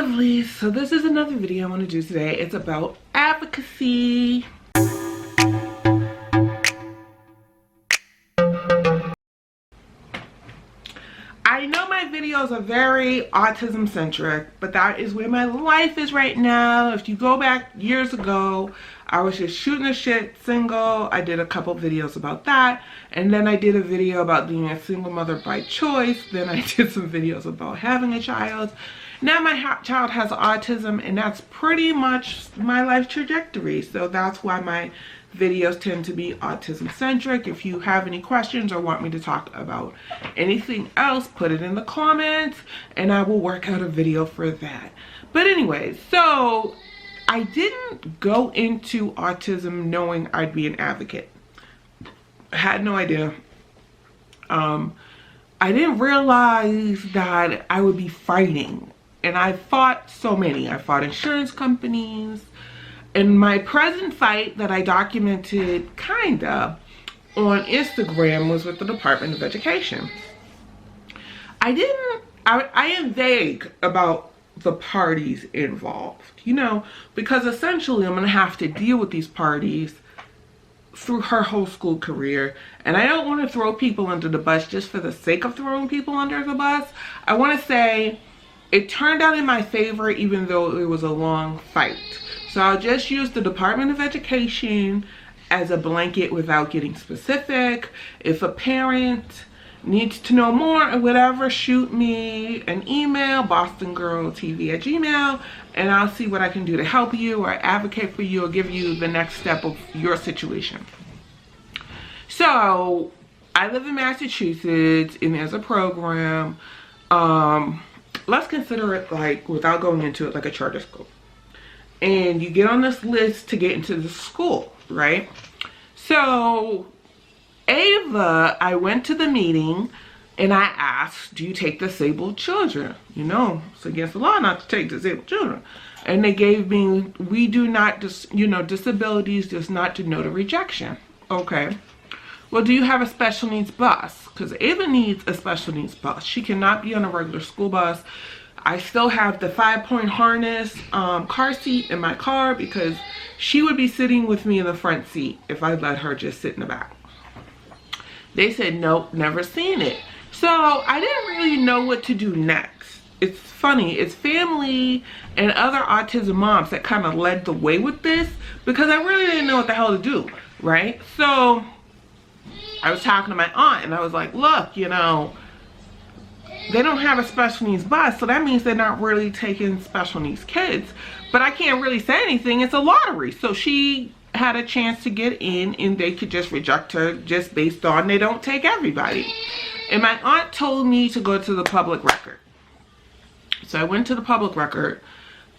lovelies, so this is another video I want to do today. It's about advocacy. I know my videos are very autism centric, but that is where my life is right now. If you go back years ago, I was just shooting the shit single. I did a couple videos about that, and then I did a video about being a single mother by choice. Then I did some videos about having a child. Now my child has autism, and that's pretty much my life trajectory. So that's why my videos tend to be autism centric. If you have any questions or want me to talk about anything else, put it in the comments and I will work out a video for that. But anyway, so I didn't go into autism knowing I'd be an advocate. I had no idea. I didn't realize that I would be fighting. And I fought so many. I fought insurance companies. And my present fight that I documented kinda on Instagram was with the Department of Education. I am vague about the parties involved, you know, because essentially I'm gonna have to deal with these parties through her whole school career. And I don't want to throw people under the bus just for the sake of throwing people under the bus. I want to say it turned out in my favor, even though it was a long fight. So I'll just use the Department of Education as a blanket without getting specific. If a parent needs to know more or whatever, shoot me an email, bostongirltv@gmail.com, and I'll see what I can do to help you or advocate for you or give you the next step of your situation. So I live in Massachusetts, and there's a program, let's consider it, like, without going into it, like a charter school. And you get on this list to get into the school, right? So Ava, I went to the meeting and I asked, do you take disabled children? You know, it's against the law not to take disabled children. And they gave me, we do not, disabilities does not denote a rejection. Okay. Well, do you have a special needs bus? Because Ava needs a special needs bus. She cannot be on a regular school bus. I still have the 5-point harness car seat in my car because she would be sitting with me in the front seat if I let her just sit in the back. They said, nope, never seen it. So I didn't really know what to do next. It's funny, it's family and other autism moms that kind of led the way with this because I really didn't know what the hell to do, right? So I was talking to my aunt and I was like, look, you know, they don't have a special needs bus, so that means they're not really taking special needs kids. But I can't really say anything, it's a lottery. So she had a chance to get in and they could just reject her just based on they don't take everybody. And my aunt told me to go to the public record. So I went to the public record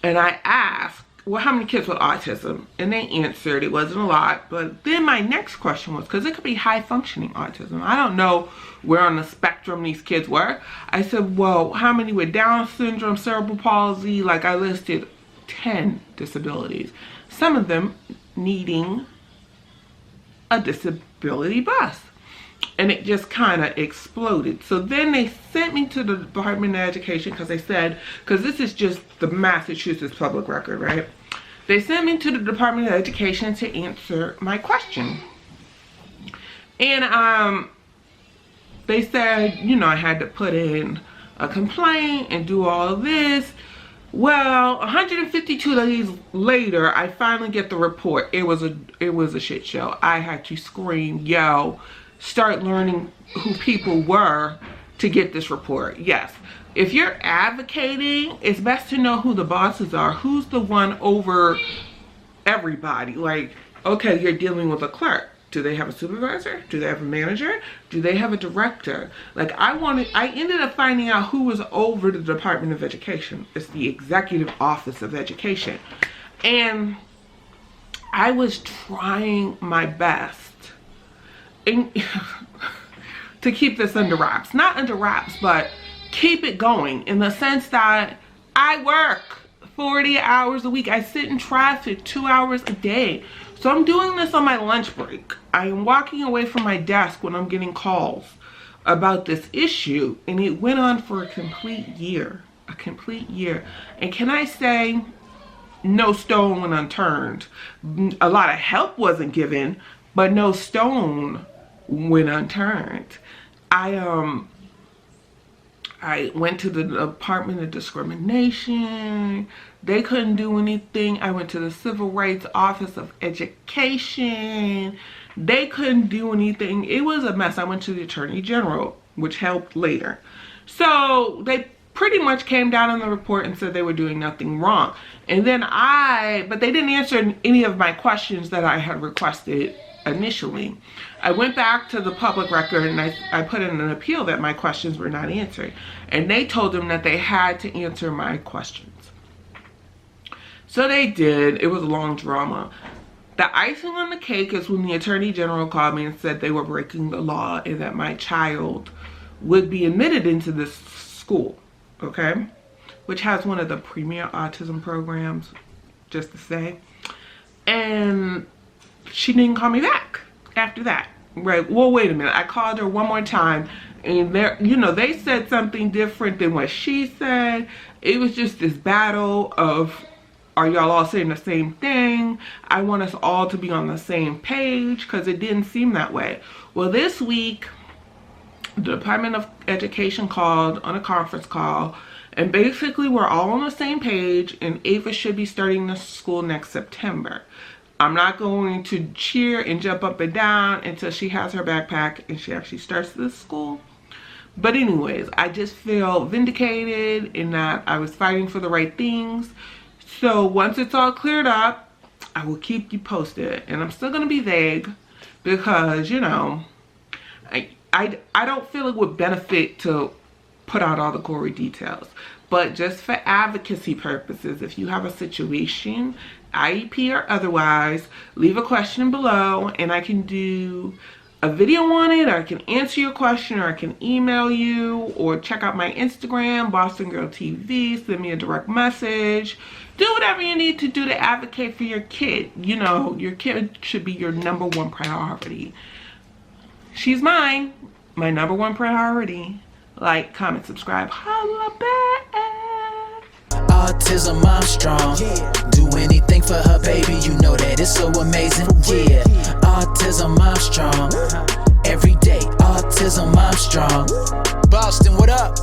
and I asked, well, how many kids with autism? And they answered it wasn't a lot. But then my next question was, because it could be high functioning autism. I don't know where on the spectrum these kids were. I said, well, how many with Down syndrome, cerebral palsy? Like I listed 10 disabilities. Some of them needing a disability bus. And it just kind of exploded. So then they sent me to the Department of Education because they said, because this is just the Massachusetts public record, right? They sent me to the Department of Education to answer my question. And they said, you know, I had to put in a complaint and do all of this. Well, 152 days later, I finally get the report. It was a shit show. I had to scream, yell, start learning who people were to get this report. Yes, if you're advocating, it's best to know who the bosses are. Who's the one over everybody? Like, okay, you're dealing with a clerk. Do they have a supervisor? Do they have a manager? Do they have a director? Like I ended up finding out who was over the Department of Education. It's the Executive Office of Education. And I was trying my best to keep this under wraps. Not under wraps, but keep it going in the sense that I work 40 hours a week. I sit in traffic 2 hours a day. So I'm doing this on my lunch break. I am walking away from my desk when I'm getting calls about this issue, and it went on for a complete year. A complete year. And can I say, no stone went unturned. A lot of help wasn't given, but no stone went unturned. I went to the Department of Discrimination. They couldn't do anything. I went to the Civil Rights Office of Education. They couldn't do anything. It was a mess. I went to the Attorney General, which helped later. So they pretty much came down on the report and said they were doing nothing wrong. And then but they didn't answer any of my questions that I had requested initially. I went back to the public record and I put in an appeal that my questions were not answered. And they told them that they had to answer my questions. So they did. It was a long drama. The icing on the cake is when the Attorney General called me and said they were breaking the law and that my child would be admitted into this school, okay? Which has one of the premier autism programs, just to say. And she didn't call me back after that. Right, well, wait a minute. I called her one more time and they said something different than what she said. It was just this battle of, are y'all all saying the same thing? I want us all to be on the same page, because it didn't seem that way. Well, this week, the Department of Education called on a conference call, and basically we're all on the same page, and Ava should be starting the school next September. I'm not going to cheer and jump up and down until she has her backpack and she actually starts this school. But anyways, I just feel vindicated in that I was fighting for the right things. So once it's all cleared up, I will keep you posted. And I'm still going to be vague because, I don't feel it would benefit to put out all the gory details. But just for advocacy purposes, if you have a situation, IEP or otherwise, leave a question below and I can do a video on it, or I can answer your question, or I can email you, or check out my Instagram, Boston Girl TV, send me a direct message. Do whatever you need to do to advocate for your kid. Your kid should be your #1 priority. She's mine, my #1 priority. Like, comment, subscribe, holla back. Autism, I'm strong. Do anything for her, baby. You know that it's so amazing. Yeah, autism, I'm strong. Every day, autism, I'm strong. Boston, what up?